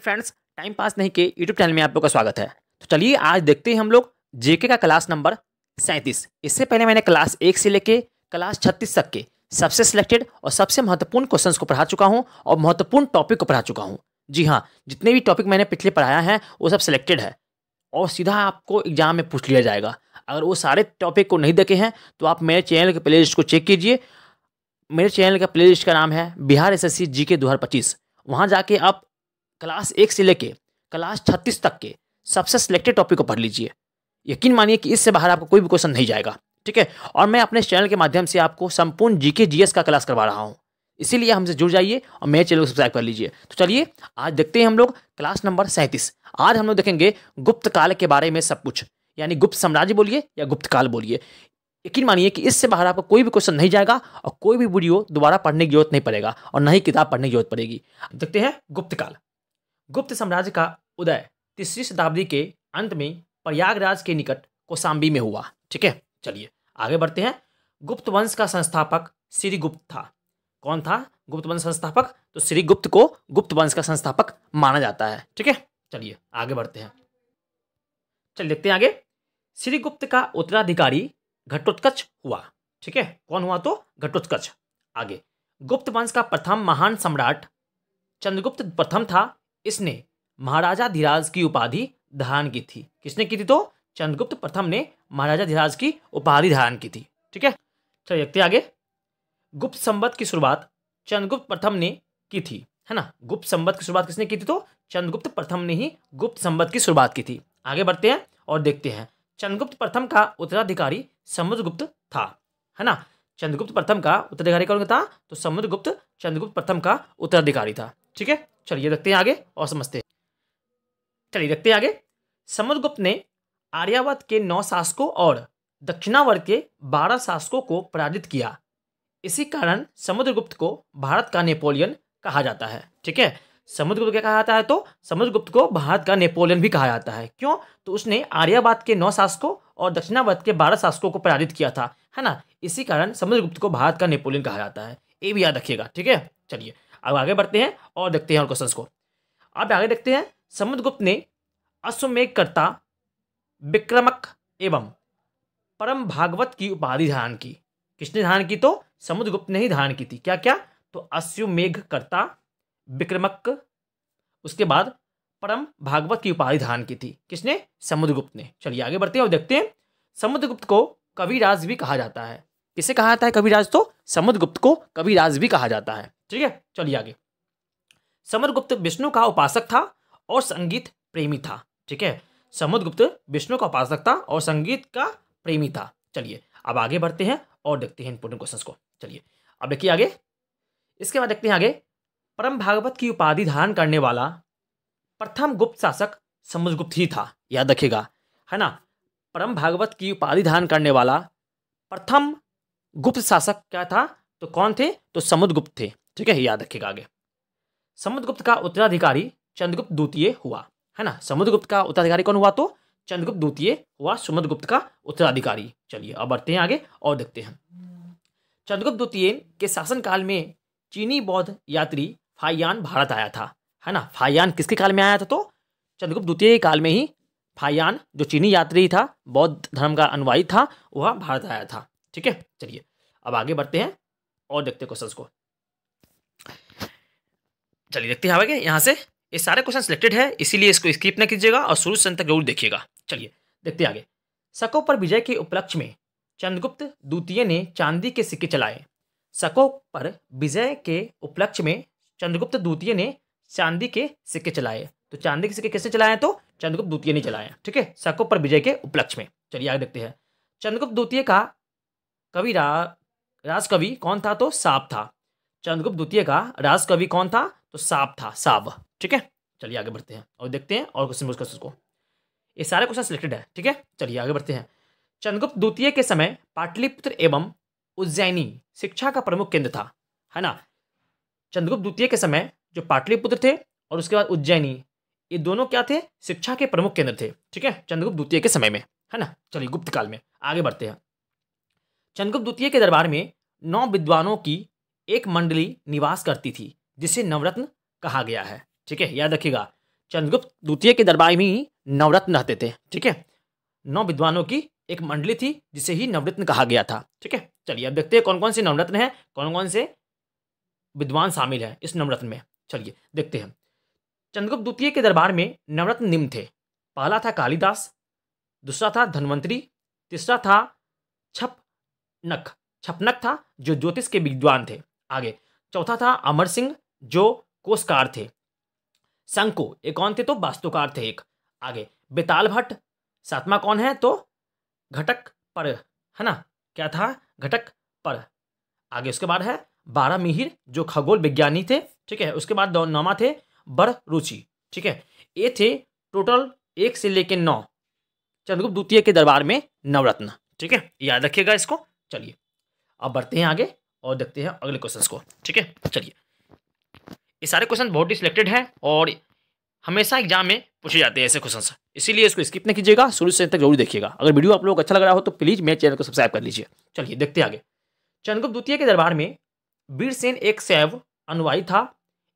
Friends, time pass नहीं के YouTube channel में आप लोग का स्वागत है। तो चलिए आज देखते हैं हम लोग जेके का क्लास नंबर 37। इससे पहले मैंने क्लास 1 से लेके क्लास 36 तक के सबसे सिलेक्टेड और सबसे महत्वपूर्ण क्वेश्चंस को पढ़ा चुका हूं और महत्वपूर्ण टॉपिक को पढ़ा चुका हूं। जी हाँ, जितने भी टॉपिक मैंने पिछले पढ़ाया है वो सब सिलेक्टेड है और सीधा आपको एग्जाम में पूछ लिया जाएगा। अगर वो सारे टॉपिक को नहीं देखे हैं तो आप मेरे चैनल के प्ले लिस्ट को चेक कीजिए। मेरे चैनल का प्ले लिस्ट का नाम है बिहार एसएससी जीके 2025। वहाँ जाके आप क्लास 1 से लेके क्लास 36 तक के सबसे सिलेक्टेड टॉपिक को पढ़ लीजिए। यकीन मानिए कि इससे बाहर आपको कोई भी क्वेश्चन नहीं जाएगा, ठीक है। और मैं अपने चैनल के माध्यम से आपको संपूर्ण जीके जीएस का क्लास करवा रहा हूँ, इसीलिए हमसे जुड़ जाइए और मेरे चैनल को सब्सक्राइब कर लीजिए। तो चलिए आज देखते हैं हम लोग क्लास नंबर 37। आज हम लोग देखेंगे गुप्त काल के बारे में सब कुछ, यानी गुप्त साम्राज्य बोलिए या गुप्त काल बोलिए। यकीन मानिए कि इससे बाहर आपको कोई भी क्वेश्चन नहीं जाएगा और कोई भी वीडियो दोबारा पढ़ने की जरूरत नहीं पड़ेगा और न ही किताब पढ़ने की जरूरत पड़ेगी। देखते हैं गुप्त काल। गुप्त साम्राज्य का उदय 3वीं शताब्दी के अंत में प्रयागराज के निकट कौशाम्बी में हुआ, ठीक है। चलिए आगे बढ़ते हैं। गुप्त वंश का संस्थापक श्रीगुप्त था। कौन था गुप्त वंश संस्थापक? तो श्रीगुप्त को गुप्त वंश का संस्थापक माना जाता है, ठीक है। चलिए आगे बढ़ते हैं। चलिए देखते हैं आगे। श्रीगुप्त का उत्तराधिकारी घटोत्कच हुआ, ठीक है। कौन हुआ? तो घटोत्कच। आगे गुप्त वंश का प्रथम महान सम्राट चंद्रगुप्त प्रथम था। इसने महाराजा धीराज की उपाधि धारण की थी। किसने की थी? तो चंद्रगुप्त प्रथम ने महाराजा धीराज की उपाधि धारण की थी, ठीक है। चलिए देखते हैं आगे। गुप्त संवत की शुरुआत चंद्रगुप्त प्रथम ने की थी, है ना। गुप्त संवत की शुरुआत किसने की थी? तो चंद्रगुप्त प्रथम ने ही गुप्त संवत की शुरुआत की थी। आगे बढ़ते हैं और देखते हैं। चंद्रगुप्त प्रथम का उत्तराधिकारी समुद्रगुप्त था, है ना। चंद्रगुप्त प्रथम का उत्तराधिकारी कौन था? तो समुद्रगुप्त चंद्रगुप्त प्रथम का उत्तराधिकारी था, ठीक है। चलिए देखते हैं आगे और समझते हैं। चलिए देखते हैं आगे। समुद्रगुप्त ने आर्यावर्त के 9 शासकों और दक्षिणावर्त के 12 शासकों को पराजित किया। इसी कारण समुद्रगुप्त को भारत का नेपोलियन कहा जाता है, ठीक है। समुद्रगुप्त क्या कहा जाता है? तो समुद्रगुप्त को भारत का नेपोलियन भी कहा जाता है। क्यों? तो उसने आर्यावर्त के 9 शासकों और दक्षिणावर्त के 12 शासकों को पराजित किया था, है ना। इसी कारण समुद्रगुप्त को भारत का नेपोलियन कहा जाता है। ये भी याद रखिएगा, ठीक है। चलिए अब आगे बढ़ते हैं और देखते हैं और क्वेश्चंस को। अब आगे देखते हैं। समुद्रगुप्त ने अश्वमेधकर्ता, विक्रमक एवं परम भागवत की उपाधि धारण की। किसने धारण की? तो समुद्रगुप्त ने ही धारण की थी। क्या क्या? तो अश्वमेधकर्ता, विक्रमक, उसके बाद परम भागवत की उपाधि धारण की थी। किसने? समुद्रगुप्त ने। चलिए आगे बढ़ते हैं और देखते हैं। समुद्रगुप्त को कविराज भी कहा जाता है। किसे कहा जाता है कविराज? तो समुद्रगुप्त को कविराज भी कहा जाता है, ठीक है। चलिए आगे। समुद्रगुप्त विष्णु का उपासक था और संगीत प्रेमी था, ठीक है। समुद्रगुप्त विष्णु का उपासक था और संगीत का प्रेमी था। चलिए अब आगे बढ़ते हैं और देखते हैं इंपोर्टेंट क्वेश्चंस को। चलिए अब देखिए आगे। इसके बाद देखते हैं आगे। परम भागवत की उपाधि धारण करने वाला प्रथम गुप्त शासक समुद्रगुप्त ही था। याद रखिएगा, है ना। परम भागवत की उपाधि धारण करने वाला प्रथम गुप्त शासक क्या था? तो कौन थे? तो समुद्रगुप्त थे, ठीक है। याद रखिएगा आगे। समुद्रगुप्त का उत्तराधिकारी चंद्रगुप्त द्वितीय हुआ, है ना। समुद्रगुप्त का उत्तराधिकारी कौन हुआ? तो चंद्रगुप्त द्वितीय हुआ समुद्रगुप्त का उत्तराधिकारी। चलिए अब बढ़ते हैं आगे और देखते हैं। चंद्रगुप्त द्वितीय के शासनकाल में चीनी बौद्ध यात्री फाहियान भारत आया था, है ना। फाहियान किसके काल में आया था? तो चंद्रगुप्त द्वितीय के काल में ही फाहियान जो चीनी यात्री था, बौद्ध धर्म का अनुयायी था, वह भारत आया था, ठीक है। चलिए अब आगे बढ़ते हैं और देखते हैं क्वेश्चंस को। चलिए देखते हैं आगे। यहाँ से ये सारे क्वेश्चन सिलेक्टेड है, इसीलिए इसको स्किप न कीजिएगा और शुरू से अंत तक जरूर देखिएगा। चलिए देखते हैं आगे। शकों पर विजय के उपलक्ष्य में चंद्रगुप्त द्वितीय ने चांदी के सिक्के चलाए। शकों पर विजय के उपलक्ष्य में चंद्रगुप्त द्वितीय ने चांदी के सिक्के चलाए। तो चांदी के सिक्के किसने चलाए? तो चंद्रगुप्त द्वितीय ने चलाए, ठीक है। शकों पर विजय के उपलक्ष्य में। चलिए आगे देखते हैं। चंद्रगुप्त द्वितीय का कवि राजकवि कौन था? तो साब था। चंद्रगुप्त द्वितीय का राजकवि कौन था? तो साब था, साब, ठीक है। चलिए आगे बढ़ते हैं और देखते हैं और क्वेश्चन को। ये सारे क्वेश्चन सिलेक्टेड है, ठीक है। चलिए आगे बढ़ते हैं। चंद्रगुप्त द्वितीय के समय पाटलिपुत्र एवं उज्जैनी शिक्षा का प्रमुख केंद्र था, है ना। चंद्रगुप्त द्वितीय के समय जो पाटलिपुत्र थे और उसके बाद उज्जैनी, ये दोनों क्या थे? शिक्षा के प्रमुख केंद्र थे, ठीक है। चंद्रगुप्त द्वितीय के समय में, है ना। चलिए गुप्त काल में आगे बढ़ते हैं। चंद्रगुप्त द्वितीय के दरबार में 9 विद्वानों की एक मंडली निवास करती थी जिसे नवरत्न कहा गया है, ठीक है। याद रखिएगा, चंद्रगुप्त द्वितीय के दरबार में ही नवरत्न रहते थे। ठीक है, 9 विद्वानों की एक मंडली थी जिसे ही नवरत्न कहा गया था। ठीक है, चलिए अब देखते हैं कौन कौन से नवरत्न हैं, कौन कौन से विद्वान शामिल हैं इस नवरत्न में। चलिए देखते हैं। चंद्रगुप्त द्वितीय के दरबार में नवरत्न निम्न थे। पहला था कालिदास, दूसरा था धन्वंतरी, तीसरा था छपनक, छपनक था जो ज्योतिष के विद्वान थे। आगे चौथा था अमर सिंह जो कोशकार थे। शंकु एक कौन थे तो वास्तुकार थे एक। आगे बेताल भट्ट, सातवां कौन है तो घटक पर, है ना, क्या था घटक पर। आगे उसके बाद है 12 मिहिर जो खगोल विज्ञानी थे। ठीक है, उसके बाद 9वां थे बर रुचि। ठीक है, ये थे टोटल 1 से लेकर 9 चंद्रगुप्त द्वितीय के दरबार में नवरत्न। ठीक है, याद रखिएगा इसको। चलिए अब बढ़ते हैं आगे और देखते हैं अगले क्वेश्चंस को। ठीक है, चलिए ये सारे क्वेश्चन बहुत ही सिलेक्टेड हैं और हमेशा एग्जाम में पूछे जाते हैं ऐसे क्वेश्चन, इसीलिए इसको स्किप नहीं कीजिएगा, शुरू से अंत तक जरूर देखिएगा। अगर वीडियो आप लोगों को अच्छा लग रहा हो तो प्लीज मेरे चैनल को सब्सक्राइब कर लीजिए। चलिए देखते हैं आगे। चंद्रगुप्त द्वितीय के दरबार में वीरसेन एक शैव अनुयायी था।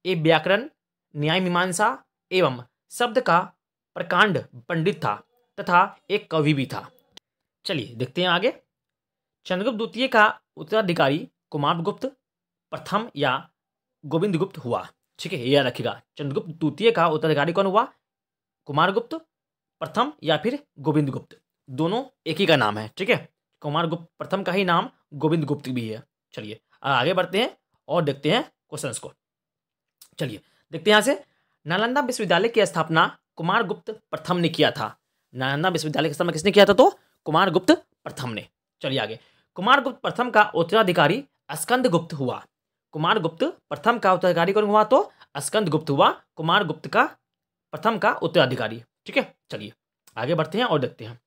एक व्याकरण, न्याय मीमांसा एवं शब्द का प्रकांड पंडित था तथा एक कवि भी था। चलिए देखते हैं आगे। चंद्रगुप्त द्वितीय का उत्तराधिकारी कुमारगुप्त प्रथम या गोविंद गुप्त हुआ। ठीक है, ये याद रखिएगा। चंद्रगुप्त द्वितीय का उत्तराधिकारी कौन हुआ? कुमारगुप्त प्रथम या फिर गोविंद गुप्त, दोनों एक ही का नाम है। ठीक है, कुमारगुप्त प्रथम का ही नाम गोविंद गुप्त भी है। चलिए आगे बढ़ते हैं और देखते हैं क्वेश्चंस को। चलिए देखते हैं यहाँ से। नालंदा विश्वविद्यालय की स्थापना कुमारगुप्त प्रथम ने किया था। नालंदा विश्वविद्यालय की स्थापना किसने किया था तो कुमारगुप्त प्रथम ने। चलिए आगे। कुमारगुप्त प्रथम का उत्तराधिकारी स्कंदगुप्त हुआ। कुमारगुप्त प्रथम का उत्तराधिकारी कौन हुआ तो स्कंदगुप्त हुआ, कुमारगुप्त का प्रथम का उत्तराधिकारी। ठीक है, चलिए आगे बढ़ते हैं और देखते हैं।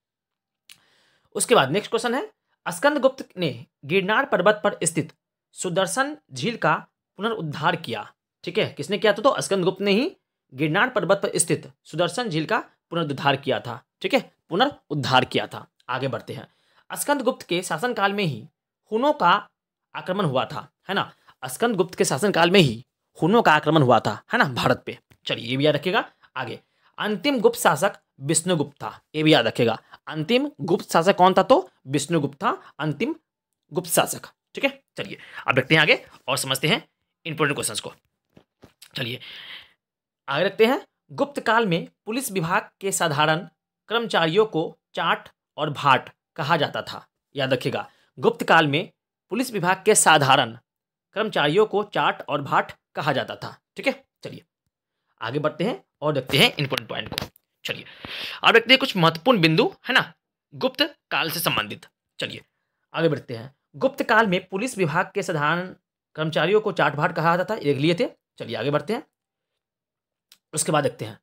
उसके बाद नेक्स्ट क्वेश्चन है, स्कंदगुप्त ने गिरनार पर्वत पर स्थित सुदर्शन झील का पुनरुद्धार किया। ठीक है, किसने किया था तो स्कंदगुप्त ने ही गिरनार पर्वत पर स्थित सुदर्शन झील का पुनरुद्धार किया था। ठीक है, पुनरुद्धार किया था। आगे बढ़ते हैं। स्कंदगुप्त के शासनकाल में ही हुनों का आक्रमण हुआ था, है ना। स्कंदगुप्त के शासनकाल में ही हुनों का आक्रमण हुआ था, है ना, भारत पे। चलिए ये भी याद रखिएगा। आगे अंतिम गुप्त शासक विष्णुगुप्त था, ये भी याद रखिएगा। अंतिम गुप्त शासक कौन था तो विष्णुगुप्त था, अंतिम गुप्त शासक। ठीक है, चलिए अब देखते हैं आगे और समझते हैं इंपॉर्टेंट क्वेश्चंस को। चलिए आगे रखते हैं। गुप्त काल में पुलिस विभाग के साधारण कर्मचारियों को चाट और भाट कहा जाता था। याद रखिएगा, गुप्त काल में पुलिस विभाग के साधारण कर्मचारियों को चाट और भाट कहा जाता था। ठीक है, चलिए आगे बढ़ते हैं और देखते हैं इंपॉर्टेंट पॉइंट को। चलिए अब देखते हैं कुछ महत्वपूर्ण बिंदु, है ना, गुप्त काल से संबंधित। चलिए आगे बढ़ते हैं। गुप्त काल में पुलिस विभाग के साधारण कर्मचारियों को चाट भाट कहा जाता था, एक लिए थे। चलिए आगे बढ़ते हैं। उसके बाद देखते हैं।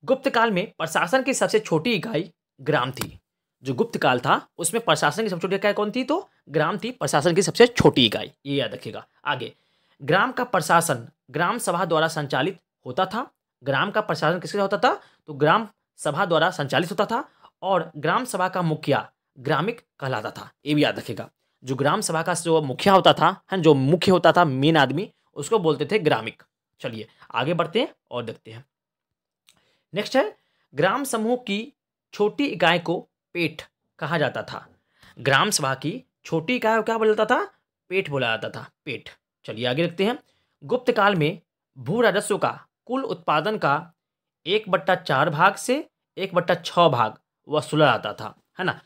गुप्त काल में प्रशासन की सबसे छोटी इकाई ग्राम थी। जो गुप्त काल था उसमें प्रशासन की सबसे छोटी इकाई कौन थी तो ग्राम थी, प्रशासन की सबसे छोटी इकाई, ये याद रखिएगा। आगे ग्राम का प्रशासन ग्राम सभा द्वारा संचालित होता था। ग्राम का प्रशासन किसके होता था तो ग्राम सभा द्वारा संचालित होता था और ग्राम सभा का मुखिया ग्रामिक कहलाता था, ये भी याद रखिएगा। जो ग्राम सभा का जो मुखिया होता था, है, जो मुख्य होता था मेन आदमी, उसको बोलते थे ग्रामिक। चलिए आगे बढ़ते हैं और देखते हैं। नेक्स्ट है, ग्राम समूह की छोटी इकाई को पेट कहा जाता था। ग्राम सभा की छोटी इकाई को क्या बोला जाता था, पेट बोला जाता था, पेट। चलिए आगे देखते हैं। गुप्त काल में भू राजस्व का कुल उत्पादन का 1/4 भाग से 1/6 भाग वसूला जाता था, है ना।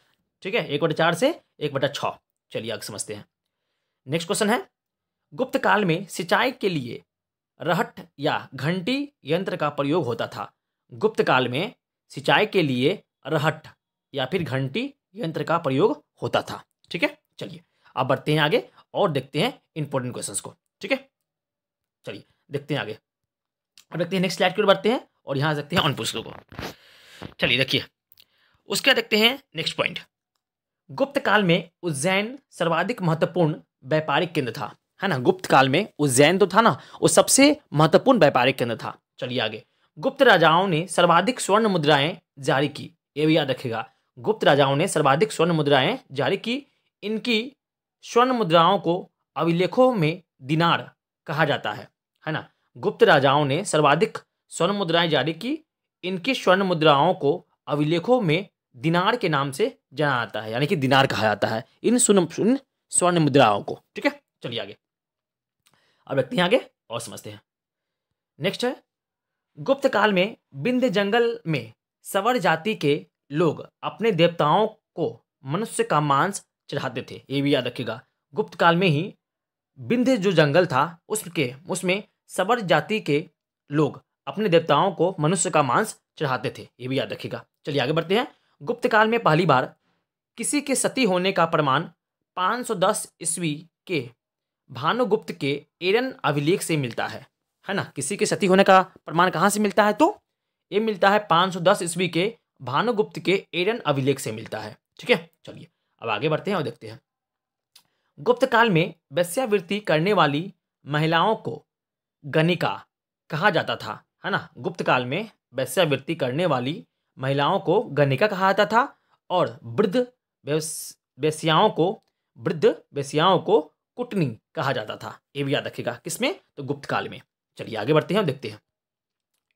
ठीक है, 1/4 से 1/6। चलिए आगे समझते हैं। नेक्स्ट क्वेश्चन है, गुप्त काल में सिंचाई के लिए रहट या घंटी यंत्र का प्रयोग होता था। गुप्त काल में सिंचाई के लिए रहट या फिर घंटी यंत्र का प्रयोग होता था। ठीक है, चलिए अब बढ़ते हैं आगे और देखते हैं इंपॉर्टेंट क्वेश्चंस को। ठीक है, चलिए देखते हैं आगे। अब देखते हैं नेक्स्ट स्लाइड की ओर बढ़ते हैं और यहाँ देखते हैं ऑन पुस्तकों को। चलिए देखिए, उसके बाद देखते हैं नेक्स्ट पॉइंट। गुप्त काल में उज्जैन सर्वाधिक महत्वपूर्ण व्यापारिक केंद्र था, है ना। गुप्त काल में उज्जैन तो था ना, वो सबसे महत्वपूर्ण व्यापारिक केंद्र था। चलिए आगे। गुप्त राजाओं ने सर्वाधिक स्वर्ण मुद्राएं जारी की, ये भी याद रखिएगा। गुप्त राजाओं ने सर्वाधिक स्वर्ण मुद्राएं जारी की। इनकी स्वर्ण मुद्राओं को अभिलेखों में दिनार कहा जाता है ना। गुप्त राजाओं ने सर्वाधिक स्वर्ण मुद्राएं जारी की, इनकी स्वर्ण मुद्राओं को अभिलेखों में दिनार के नाम से जाना जाता है, यानी कि दिनार कहा जाता है इन स्वर्ण मुद्राओं को। ठीक है, चलिए आगे अब देखते हैं आगे और समझते हैं। नेक्स्ट है, गुप्त काल में विंध्य जंगल में सवर जाति के लोग अपने देवताओं को मनुष्य का मांस चढ़ाते थे। ये भी याद रखिएगा, गुप्त काल में ही विंध्य जो जंगल था उसमें सवर जाति के लोग अपने देवताओं को मनुष्य का मांस चढ़ाते थे। ये भी याद रखिएगा। चलिए आगे बढ़ते हैं। गुप्त काल में पहली बार किसी के सती होने का प्रमाण 510 ईस्वी के भानुगुप्त के एरन अभिलेख से मिलता है ना। किसी के सती होने का प्रमाण कहाँ से मिलता है, तो ये मिलता है 510 ईस्वी के भानुगुप्त के एरन अभिलेख से मिलता है। ठीक है, चलिए अब आगे बढ़ते हैं और देखते हैं। गुप्त काल में वेश्यावृत्ति करने वाली महिलाओं को गणिका कहा जाता था, है ना। गुप्त काल में वेश्यावृत्ति करने वाली महिलाओं को गणिका कहा जाता था और वृद्ध वेश्याओं को कुटनी कहा जाता था। ये भी याद रखिएगा, किसमें, तो गुप्त काल में। चलिए आगे बढ़ते हैं और देखते हैं।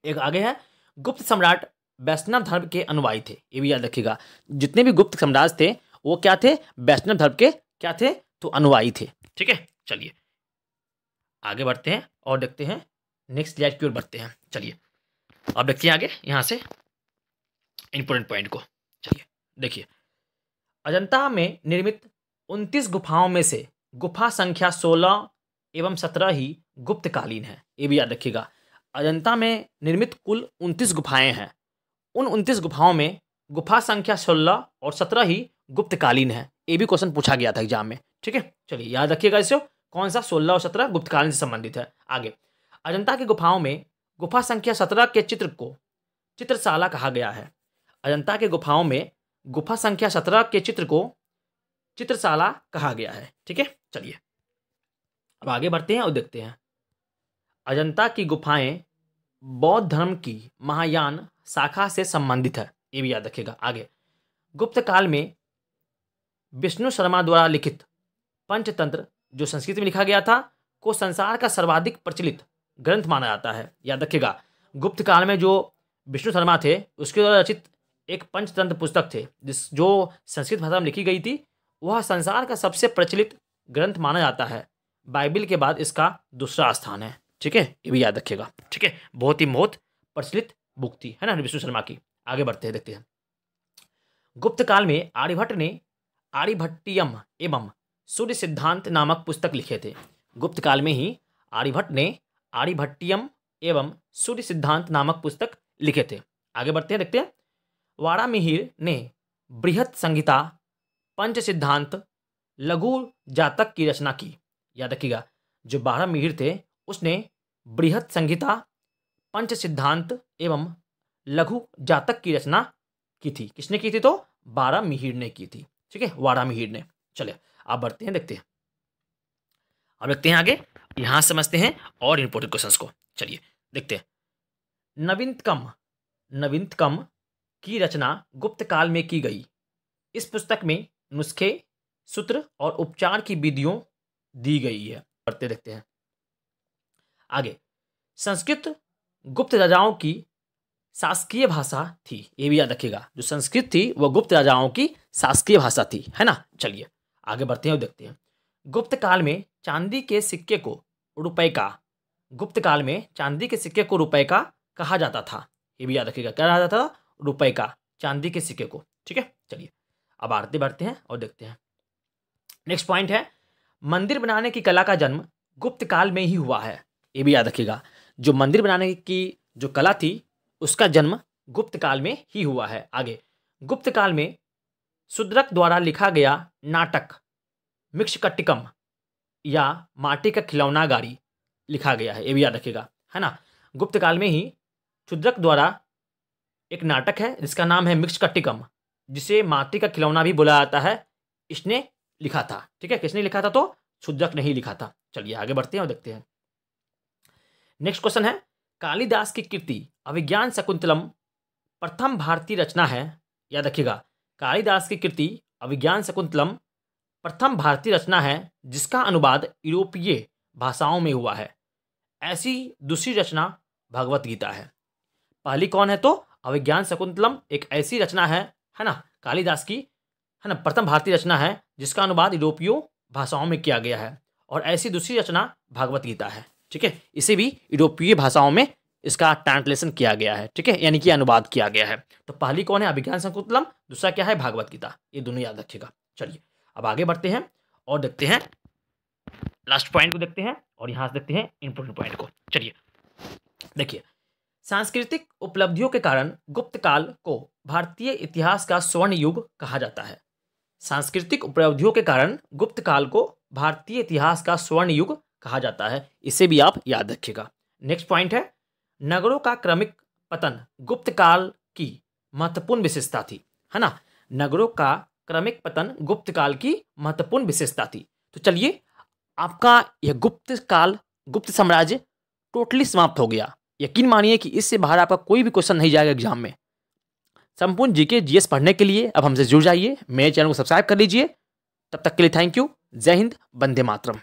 एक आगे है, गुप्त सम्राट वैष्णव धर्म के अनुयायी थे। ये भी याद रखिएगा, जितने भी गुप्त सम्राट थे वो क्या थे, वैष्णव धर्म के क्या थे, तो अनुयायी थे। ठीक है, चलिए आगे बढ़ते हैं और देखते हैं, नेक्स्ट स्लाइड की ओर बढ़ते हैं। चलिए अब देखते हैं आगे यहाँ से इंपॉर्टेंट पॉइंट को। चलिए देखिए, अजंता में निर्मित 29 गुफाओं में से गुफा संख्या 16 एवं 17 ही गुप्तकालीन है। ये भी याद रखिएगा, अजंता में निर्मित कुल 29 गुफाएं हैं। उन 29 गुफाओं में गुफा संख्या 16 और 17 ही गुप्तकालीन है। ये भी क्वेश्चन पूछा गया था एग्जाम में। ठीक है, चलिए याद रखिएगा इसे, कौन सा 16 और 17 गुप्तकालीन से संबंधित है। आगे, अजंता की गुफाओं में गुफा संख्या 17 के चित्र को चित्रशाला कहा गया है। अजंता के गुफाओं में गुफा संख्या 17 के चित्र को चित्रशाला कहा गया है। ठीक है, चलिए अब आगे बढ़ते हैं और देखते हैं। अजंता की गुफाएं बौद्ध धर्म की महायान शाखा से संबंधित है। ये भी याद रखिएगा। आगे, गुप्त काल में विष्णु शर्मा द्वारा लिखित पंचतंत्र, जो संस्कृत में लिखा गया था, को संसार का सर्वाधिक प्रचलित ग्रंथ माना जाता है। याद रखिएगा, गुप्त काल में जो विष्णु शर्मा थे उसके द्वारा रचित एक पंचतंत्र पुस्तक थे जो संस्कृत भाषा में लिखी गई थी, वह संसार का सबसे प्रचलित ग्रंथ माना जाता है। बाइबिल के बाद इसका दूसरा स्थान है। ठीक है, ये भी याद रखिएगा। ठीक है, बहुत प्रचलित बुक थी, है ना, विष्णु शर्मा की। आगे बढ़ते हैं, देखते हैं। गुप्त काल में आर्यभट्ट ने आर्यभट्टियम एवं सूर्य सिद्धांत नामक पुस्तक लिखे थे। गुप्त काल में ही आर्यभट्ट ने आर्यभट्टियम एवं सूर्य सिद्धांत नामक पुस्तक लिखे थे। आगे बढ़ते हैं, देखते हैं। वारामिहिर ने बृहत संहिता, पंच सिद्धांत, लघु जातक की रचना की। याद रखिएगा, जो वारामिहिर थे उसने बृहत संहिता, पंच सिद्धांत एवं लघु जातक की रचना की थी। किसने की थी, तो वारामिहिर ने की थी। ठीक है, वारामिहिर ने। चलिए आप बढ़ते हैं, देखते हैं। अब देखते हैं आगे, यहां समझते हैं और इंपोर्टेंट क्वेश्चंस को। चलिए देखते हैं। नवीनतम की रचना गुप्त काल में की गई। इस पुस्तक में नुस्खे, सूत्र और उपचार की विधियों दी गई है। पढ़ते देखते हैं आगे। संस्कृत गुप्त राजाओं की शासकीय भाषा थी। ये भी याद रखिएगा, जो संस्कृत थी वह गुप्त राजाओं की शासकीय भाषा थी, है ना। चलिए आगे बढ़ते हैं और देखते हैं। गुप्त काल में चांदी के सिक्के को रुपए का, गुप्त काल में चांदी के सिक्के को रुपए का कहा जाता था। ये भी याद रखिएगा, क्या कहा जाता था, रुपए का, चांदी के सिक्के को। ठीक है, चलिए अब आगे बढ़ते हैं और देखते हैं। नेक्स्ट पॉइंट है, मंदिर बनाने की कला का जन्म गुप्त काल में ही हुआ है। ये भी याद रखिएगा, जो मंदिर बनाने की जो कला थी उसका जन्म गुप्त काल में ही हुआ है। आगे, गुप्त काल में शूद्रक द्वारा लिखा गया नाटक मृच्छकटिकम या माटी का खिलौना गाड़ी लिखा गया है। ये भी याद रखिएगा, है ना। गुप्त काल में ही शूद्रक द्वारा एक नाटक है जिसका नाम है मृच्छकटिकम, जिसे माटी का खिलौना भी बोला जाता है, इसने लिखा था। ठीक है, किसने लिखा था, तो शूद्रक ने ही लिखा था। चलिए आगे बढ़ते हैं और देखते हैं। नेक्स्ट क्वेश्चन है, कालिदास की कृति अभिज्ञान शकुंतलम प्रथम भारतीय रचना है। याद रखिएगा, कालिदास की कृति अभिज्ञान शकुंतलम प्रथम भारतीय रचना है जिसका अनुवाद यूरोपीय भाषाओं में हुआ है। ऐसी दूसरी रचना भगवत गीता है। पहली कौन है, तो अभिज्ञान शकुंतलम एक ऐसी रचना है ना, कालिदास की, है ना, प्रथम भारतीय रचना है जिसका अनुवाद यूरोपीय भाषाओं में किया गया है। और ऐसी दूसरी रचना भागवत गीता है। ठीक है, इसे भी यूरोपीय भाषाओं में इसका ट्रांसलेशन किया गया है। ठीक है, यानी कि अनुवाद किया गया है। तो पहली कौन है, अभिज्ञान शकुंतलम, दूसरा क्या है, भागवत गीता। ये दोनों याद रखिएगा। चलिए अब आगे बढ़ते हैं और देखते हैं लास्ट पॉइंट को देखते हैं, और यहाँ से देखते हैं इंपोर्टेंट पॉइंट को। चलिए देखिए, सांस्कृतिक उपलब्धियों के कारण गुप्त काल को भारतीय इतिहास का स्वर्ण युग कहा जाता है। सांस्कृतिक उपलब्धियों के कारण गुप्त काल को भारतीय इतिहास का स्वर्ण युग कहा जाता है। इसे भी आप याद रखिएगा। नेक्स्ट पॉइंट है, नगरों का क्रमिक पतन गुप्त काल की महत्वपूर्ण विशेषता थी, है ना। नगरों का क्रमिक पतन गुप्त काल की महत्वपूर्ण विशेषता थी। तो चलिए, आपका यह गुप्त काल, गुप्त साम्राज्य टोटली समाप्त हो गया। यकीन मानिए कि इससे बाहर आपका कोई भी क्वेश्चन नहीं जाएगा एग्जाम में। संपूर्ण जीके जीएस पढ़ने के लिए अब हमसे जुड़ जाइए, मेरे चैनल को सब्सक्राइब कर लीजिए। तब तक के लिए थैंक यू। जय हिंद, वंदे मातरम।